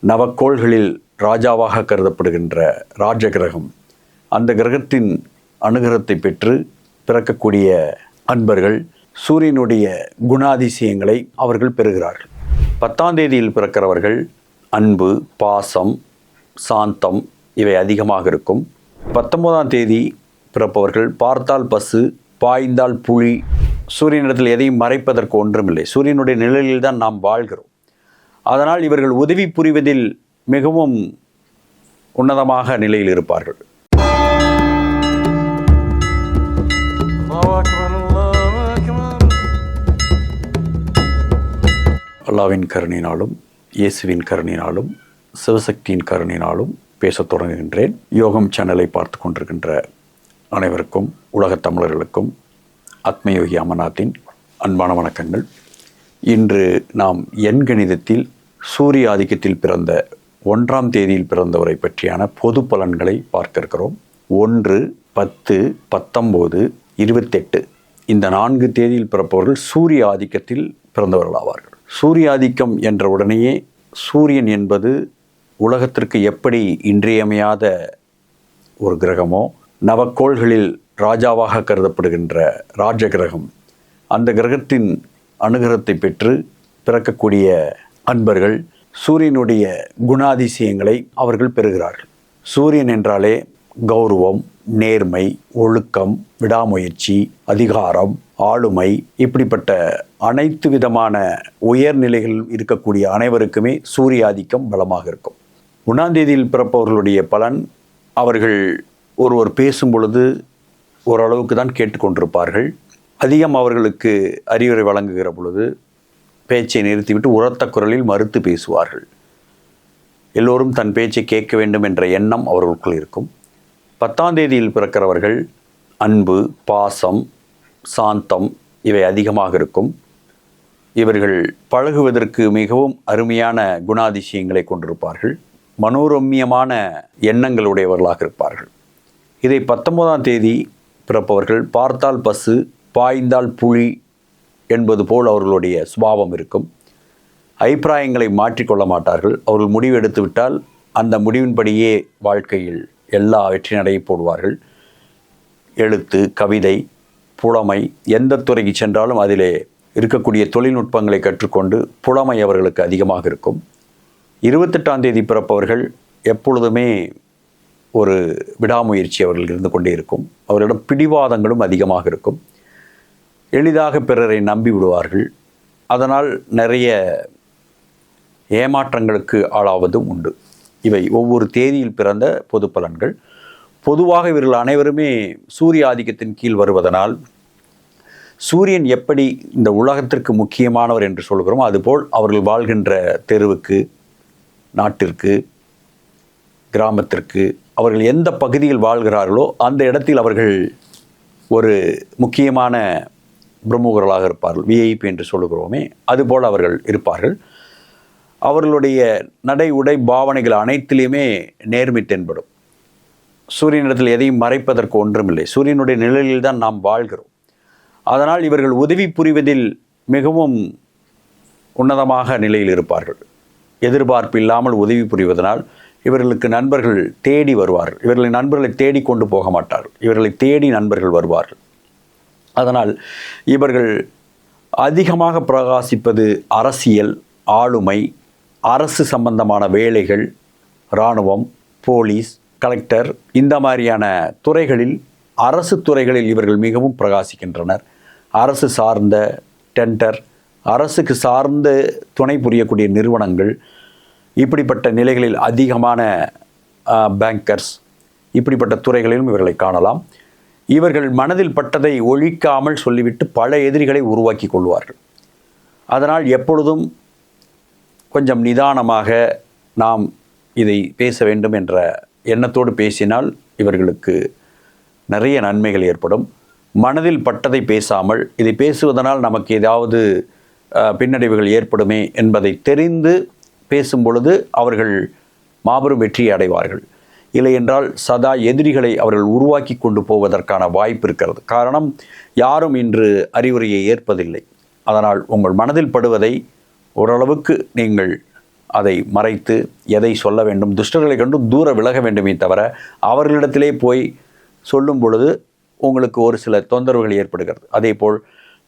நவக்கோள்களில் ராஜாவாக கருதப்படுகின்ற ராஜ கிரகம். அந்த கிரகத்தின் அனுகிரகத்தை பெற்று பிறக்கக்கூடிய அன்பர்கள் சூரியனுடைய குணாதிசயங்களை அவர்கள் பெறுகிறார்கள். 10ஆம் தேதியில் பிறக்கிறவர்கள் அன்பு, பாசம், சாந்தம் இவை அதிகமாக இருக்கும். 19ஆம் தேதி பிறப்பவர்கள் பார்த்தால் பசு, பாய்ந்தால் புலி. சூரியனிடத்தில் எதையும் மறைப்பதற்கு ஒன்றுமில்லை. சூரியனுடைய நிழலில் தான் நாம் வாழ்கிறோம். அதனால் இவர்கள் உதவி புரிவதில் மிகவும் உன்னதமாக நிலையில் இருப்பார்கள். அல்லாவின் கருணையினாலும் இயேசுவின் கருணையினாலும் சிவசக்தியின் கருணையினாலும் பேசத் தொடங்குகின்றேன். யோகம் சேனலை பார்த்து கொண்டிருக்கின்ற அனைவருக்கும், உலகத் தமிழர்களுக்கும் ஆத்மயோகி அமர்நாத்தின் அன்பான வணக்கங்கள். இன்று நாம் எண்கணிதத்தில் சூரிய ஆதிக்கத்தில் பிறந்த 1ஆம் தேதியில் பிறந்தவரை பற்றியான பொது பலன்களை பார்க்க இருக்கிறோம். 1, 10, 19, 28 இந்த 4 தேதியில் பிறப்பவர்கள் சூரிய ஆதிக்கத்தில் பிறந்தவர்கள் ஆவார்கள். சூரிய ஆதிக்கம் என்ற உடனேயே சூரியன் என்பது உலகத்திற்கு எப்படி இன்றியமையாத ஒரு கிரகமோ, நவக்கோள்களில் ராஜாவாக கருதப்படுகின்ற ராஜ கிரகம். அந்த கிரகத்தின் அனுகிரகத்தை பெற்று பிறக்கக்கூடிய அன்பர்கள் சூரியனுடைய குணாதிசயங்களை அவர்கள் பெறுகிறார்கள். சூரியன் என்றாலே கௌரவம், நேர்மை, ஒழுக்கம், விடாமுயற்சி, அதிகாரம், ஆளுமை இப்படிப்பட்ட அனைத்து விதமான உயர்நிலைகள் இருக்கக்கூடிய அனைவருக்குமே சூரிய ஆதிக்கம் பலமாக இருக்கும். 1ஆம் தேதியில் பிறப்பவர்களுடைய பலன், அவர்கள் ஒருவர் பேசும் பொழுது ஓரளவுக்கு தான் கேட்டுக்கொண்டிருப்பார்கள். அதிகம் அவர்களுக்கு அறிவுரை வழங்குகிற பொழுது பேச்சை நிறுத்திவிட்டு உரத்த குரலில் மறுத்து பேசுவார்கள். எல்லோரும் தன் பேச்சை கேட்க வேண்டும் என்ற எண்ணம் அவர்களுக்குள் இருக்கும். 10ஆம் தேதியில் பிறக்கிறவர்கள் அன்பு, பாசம், சாந்தம் இவை அதிகமாக இருக்கும். இவர்கள் பழகுவதற்கு மிகவும் அருமையான குணாதிசயங்களை கொண்டிருப்பார்கள். மனோரம்யமான எண்ணங்களுடையவர்களாக இருப்பார்கள். இதை 19ஆம் தேதி பிறப்பவர்கள் பார்த்தால் பசு, பாய்ந்தால் புலி என்பது போல் அவர்களுடைய சுபாவம் இருக்கும். அபிப்பிராயங்களை மாற்றிக்கொள்ள மாட்டார்கள். அவர்கள் முடிவு எடுத்துவிட்டால் அந்த முடிவின்படியே வாழ்க்கையில் எல்லா வெற்றி நடையை போடுவார்கள். எழுத்து, கவிதை, புலமை எந்த துறைக்கு சென்றாலும் அதிலே இருக்கக்கூடிய தொழில்நுட்பங்களை கற்றுக்கொண்டு புலமை அவர்களுக்கு அதிகமாக இருக்கும். 28ஆம் தேதி பிறப்பவர்கள் எப்பொழுதுமே ஒரு விடாமுயற்சி அவர்கள் இருந்து கொண்டே இருக்கும். அவர்களிடம் பிடிவாதங்களும் அதிகமாக இருக்கும். எளிதாக பிறரை நம்பி விடுவார்கள். அதனால் நிறைய ஏமாற்றங்களுக்கு ஆளாவதும் உண்டு. இவை ஒவ்வொரு தேதியில் பிறந்த பொது பலன்கள். பொதுவாக இவர்கள் அனைவருமே சூரிய ஆதிக்கத்தின் கீழ் வருவதனால் சூரியன் எப்படி இந்த உலகத்திற்கு முக்கியமானவர் என்று சொல்கிறோம், அதுபோல் அவர்கள் வாழ்கின்ற தெருவுக்கு, நாட்டிற்கு, கிராமத்திற்கு, அவர்கள் எந்த பகுதியில் வாழ்கிறார்களோ அந்த இடத்தில் அவர்கள் ஒரு முக்கியமான பிரமுகர்களாக இருப்பார்கள். விஐபி என்று சொல்லுகிறோமே, அதுபோல் அவர்கள் இருப்பார்கள். அவர்களுடைய நடை, உடை, பாவனைகள் அனைத்திலுமே நேர்மை தென்படும். சூரியனிடத்தில் எதையும் மறைப்பதற்கு ஒன்றுமில்லை. சூரியனுடைய நிழலில் தான் நாம் வாழ்கிறோம். அதனால் இவர்கள் உதவி புரிவதில் மிகவும் உன்னதமாக நிலையில் இருப்பார்கள். எதிர்பார்ப்பு இல்லாமல் உதவி புரிவதனால் இவர்களுக்கு நண்பர்கள் தேடி வருவார்கள். இவர்களின் நண்பர்களை தேடி கொண்டு போக மாட்டார்கள். இவர்களை தேடி நண்பர்கள் வருவார்கள். அதனால் இவர்கள் அதிகமாக பிரகாசிப்பது அரசியல், ஆளுமை, அரசு சம்பந்தமான வேலைகள், இராணுவம், போலீஸ், கலெக்டர் இந்த மாதிரியான துறைகளில், அரசு துறைகளில் இவர்கள் மிகவும் பிரகாசிக்கின்றனர். அரசு சார்ந்த டெண்டர், அரசுக்கு சார்ந்து துணை புரியக்கூடிய நிறுவனங்கள், இப்படிப்பட்ட நிலைகளில் அதிகமான பேங்கர்ஸ் இப்படிப்பட்ட துறைகளிலும் இவர்களை காணலாம். இவர்கள் மனதில் பட்டதை ஒழிக்காமல் சொல்லிவிட்டு பல எதிரிகளை உருவாக்கி கொள்வார்கள். அதனால் எப்பொழுதும் கொஞ்சம் நிதானமாக நாம் இதை பேச வேண்டும் என்ற எண்ணத்தோடு பேசினால் இவர்களுக்கு நிறைய நன்மைகள் ஏற்படும். மனதில் பட்டதை பேசாமல் இதை பேசுவதனால் நமக்கு ஏதாவது பின்னடைவுகள் ஏற்படுமே என்பதை தெரிந்து பேசும் பொழுது அவர்கள் மாபெரும் வெற்றியை அடைவார்கள். இல்லை என்றால் சதா எதிரிகளை அவர்கள் உருவாக்கி கொண்டு போவதற்கான வாய்ப்பு இருக்கிறது. காரணம், யாரும் இன்று அறிவுரையை ஏற்பதில்லை. அதனால் உங்கள் மனதில் படுவதை ஓரளவுக்கு நீங்கள் அதை மறைத்து எதை சொல்ல வேண்டும், துஷ்டர்களை கண்டு தூர விலக வேண்டுமே தவிர அவர்களிடத்திலே போய் சொல்லும் பொழுது உங்களுக்கு ஒரு சில தொந்தரவுகள் ஏற்படுகிறது. அதேபோல்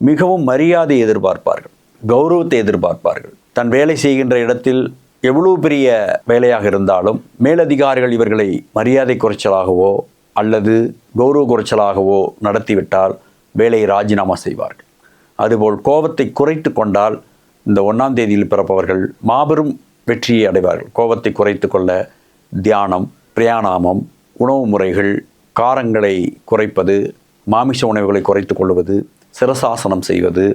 மிகவும் மரியாதை எதிர்பார்ப்பார்கள், கௌரவத்தை எதிர்பார்ப்பார்கள். தன் வேலை செய்கின்ற இடத்தில் எவ்வளவு பெரிய வேலையாக இருந்தாலும் மேலதிகாரிகள் இவர்களை மரியாதை குறைச்சலாகவோ அல்லது கௌரவ குறைச்சலாகவோ நடத்திவிட்டால் வேலையை ராஜினாமா செய்வார்கள். அதுபோல் கோபத்தை குறைத்து கொண்டால் இந்த 1ஆம் தேதியில் பிறப்பவர்கள் மாபெரும் வெற்றியை அடைவார்கள். கோபத்தை குறைத்து கொள்ள தியானம், பிராணாயாமம், உணவு முறைகள், காரங்களை குறைப்பது, மாமிச உணவுகளை குறைத்து கொள்வது, சிரசாசனம் செய்வது,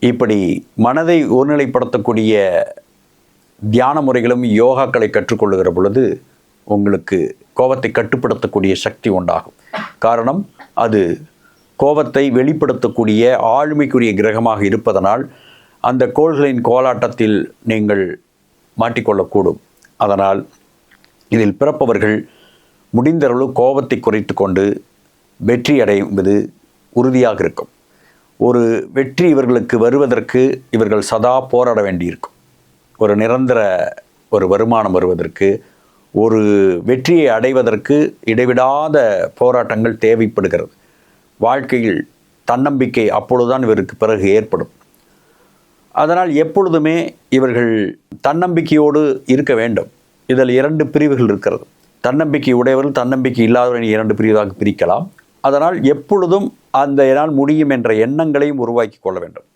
இப்படி மனதை ஒருநிலைப்படுத்தக்கூடிய தியான முறைகளும் யோகாக்களை கற்றுக்கொள்ளுகிற பொழுது உங்களுக்கு கோபத்தை கட்டுப்படுத்தக்கூடிய சக்தி உண்டாகும். காரணம், அது கோபத்தை வெளிப்படுத்தக்கூடிய ஆளுமைக்குரிய கிரகமாக இருப்பதனால் அந்த கோள்களின் கோலாட்டத்தில் நீங்கள் மாட்டிக்கொள்ளக்கூடும். அதனால் இதில் பிறப்பவர்கள் முடிந்தளவு கோபத்தை குறைத்து கொண்டு வெற்றி அடைவது உறுதியாக இருக்கும். ஒரு வெற்றி இவர்களுக்கு வருவதற்கு இவர்கள் சதா போராட வேண்டியிருக்கும். ஒரு நிரந்தர ஒரு வருமானம் வருவதற்கு, ஒரு வெற்றியை அடைவதற்கு இடைவிடாத போராட்டங்கள் தேவைப்படுகிறது. வாழ்க்கையில் தன்னம்பிக்கை அப்பொழுதுதான் இவருக்கு பிறகு ஏற்படும். அதனால் எப்பொழுதுமே இவர்கள் தன்னம்பிக்கையோடு இருக்க வேண்டும். இதில் 2 பிரிவுகள் இருக்கிறது. தன்னம்பிக்கை உடையவர்கள், தன்னம்பிக்கை இல்லாதவர்கள் 2 பிரிவாக பிரிக்கலாம். அதனால் எப்பொழுதும் அந்த என்னால் முடியும் என்ற எண்ணங்களையும் உருவாக்கி கொள்ள வேண்டும்.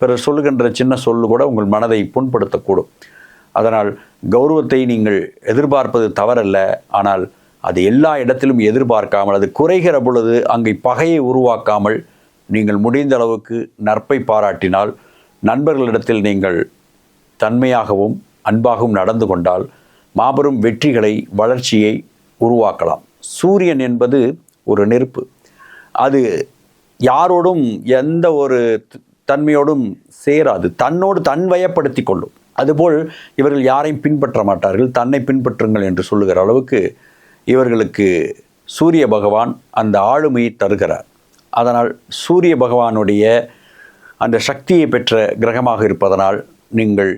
பிறர் சொல்லுகின்ற சின்ன சொல்லு கூட உங்கள் மனதை புண்படுத்தக்கூடும். அதனால் கௌரவத்தை நீங்கள் எதிர்பார்ப்பது தவறல்ல. ஆனால் அது எல்லா இடத்திலும் எதிர்பார்க்காமல், அது குறைகிற பொழுது அங்கே பகையை உருவாக்காமல் நீங்கள் முடிந்த அளவுக்கு நற்பை பாராட்டினால், நண்பர்களிடத்தில் நீங்கள் தன்மையாகவும் அன்பாகவும் நடந்து கொண்டால் மாபெரும் வெற்றிகளை, வளர்ச்சியை உருவாக்கலாம். சூரியன் என்பது ஒரு நெருப்பு. அது யாரோடும் எந்த ஒரு தன்மையோடும் சேராது, தன்னோடு தன்வயப்படுத்தி கொள்ளும். அதுபோல் இவர்கள் யாரையும் பின்பற்ற மாட்டார்கள், தன்னை பின்பற்றுங்கள் என்று சொல்லுகிற அளவுக்கு இவர்களுக்கு சூரிய பகவான் அந்த ஆளுமையை தருகிறார். அதனால் சூரிய பகவானுடைய அந்த சக்தியை பெற்ற கிரகமாக இருப்பதனால் நீங்கள்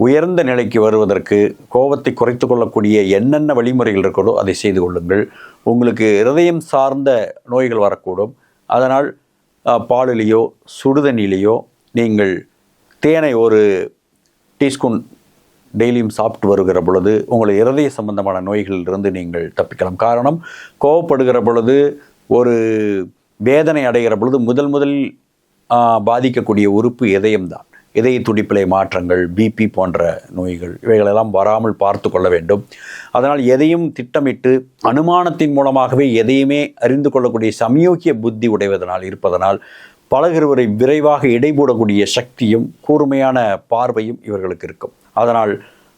உயர்ந்த நிலைக்கு வருவதற்கு கோபத்தை குறைத்து கொள்ளக்கூடிய என்னென்ன வழிமுறைகள் இருக்கிறதோ அதை செய்து கொள்ளுங்கள். உங்களுக்கு இருதயம் சார்ந்த நோய்கள் வரக்கூடும். அதனால் பாலிலேயோ சுடுதண்ணிலேயோ நீங்கள் தேனை ஒரு டீஸ்பூன் டெய்லியும் சாப்பிட்டு வருகிற பொழுது உங்களை இருதய சம்பந்தமான நோய்களிலிருந்து நீங்கள் தப்பிக்கலாம். காரணம், கோபப்படுகிற பொழுது, ஒரு வேதனை அடைகிற பொழுது முதலில் பாதிக்கக்கூடிய உறுப்பு இதயம்தான். இதய துடிப்பிலை மாற்றங்கள், பிபி போன்ற நோய்கள், இவைகளெல்லாம் வராமல் பார்த்து கொள்ள வேண்டும். அதனால் எதையும் திட்டமிட்டு அனுமானத்தின் மூலமாகவே எதையுமே அறிந்து கொள்ளக்கூடிய சமயோக்கிய புத்தி உடைவதனால் இருப்பதனால் பழகிறவரை விரைவாக இடைபோடக்கூடிய சக்தியும் கூர்மையான பார்வையும் இவர்களுக்கு இருக்கும். அதனால்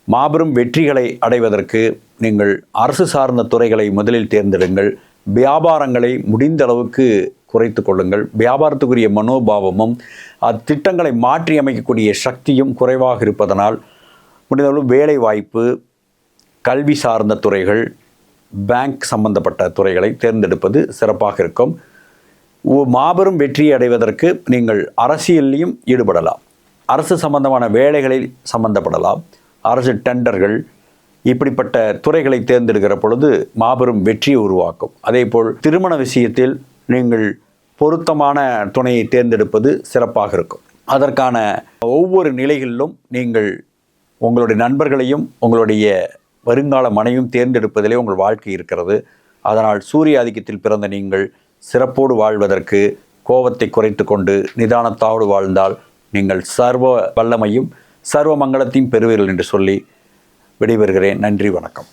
மாபெரும் வெற்றிகளை அடைவதற்கு நீங்கள் அரசு சார்ந்த துறைகளை முதலில் தேர்ந்தெடுங்கள். வியாபாரங்களை முடிந்த அளவுக்கு குறைத்து கொள்ளுங்கள். வியாபாரத்துக்குரிய மனோபாவமும் அத்திட்டங்களை மாற்றி அமைக்கக்கூடிய சக்தியும் குறைவாக இருப்பதனால் முடிந்தளவு வேலை வாய்ப்பு, கல்வி சார்ந்த துறைகள், பேங்க் சம்பந்தப்பட்ட துறைகளை தேர்ந்தெடுப்பது சிறப்பாக இருக்கும். மாபெரும் வெற்றியை அடைவதற்கு நீங்கள் அரசியலையும் ஈடுபடலாம், அரசு சம்பந்தமான வேலைகளில் சம்பந்தப்படலாம், அரசு டெண்டர்கள், இப்படிப்பட்ட துறைகளை தேர்ந்தெடுக்கிற பொழுது மாபெரும் வெற்றியை உருவாக்கும். அதேபோல் திருமண விஷயத்தில் நீங்கள் பொருத்தமான துணையை தேர்ந்தெடுப்பது சிறப்பாக இருக்கும். அதற்கான ஒவ்வொரு நிலைகளிலும் நீங்கள் உங்களுடைய நண்பர்களையும் உங்களுடைய வருங்கால மனைவியும் தேர்ந்தெடுப்பதிலே உங்கள் வாழ்க்கை இருக்கிறது. அதனால் சூரிய ஆதிக்கத்தில் பிறந்த நீங்கள் சிறப்போடு வாழ்வதற்கு கோபத்தை குறைத்து கொண்டு நிதானத்தோடு வாழ்ந்தால் நீங்கள் சர்வ வல்லமையும் சர்வ மங்களத்தையும் பெறுவீர்கள் என்று சொல்லி விடைபெறுகிறேன். நன்றி, வணக்கம்.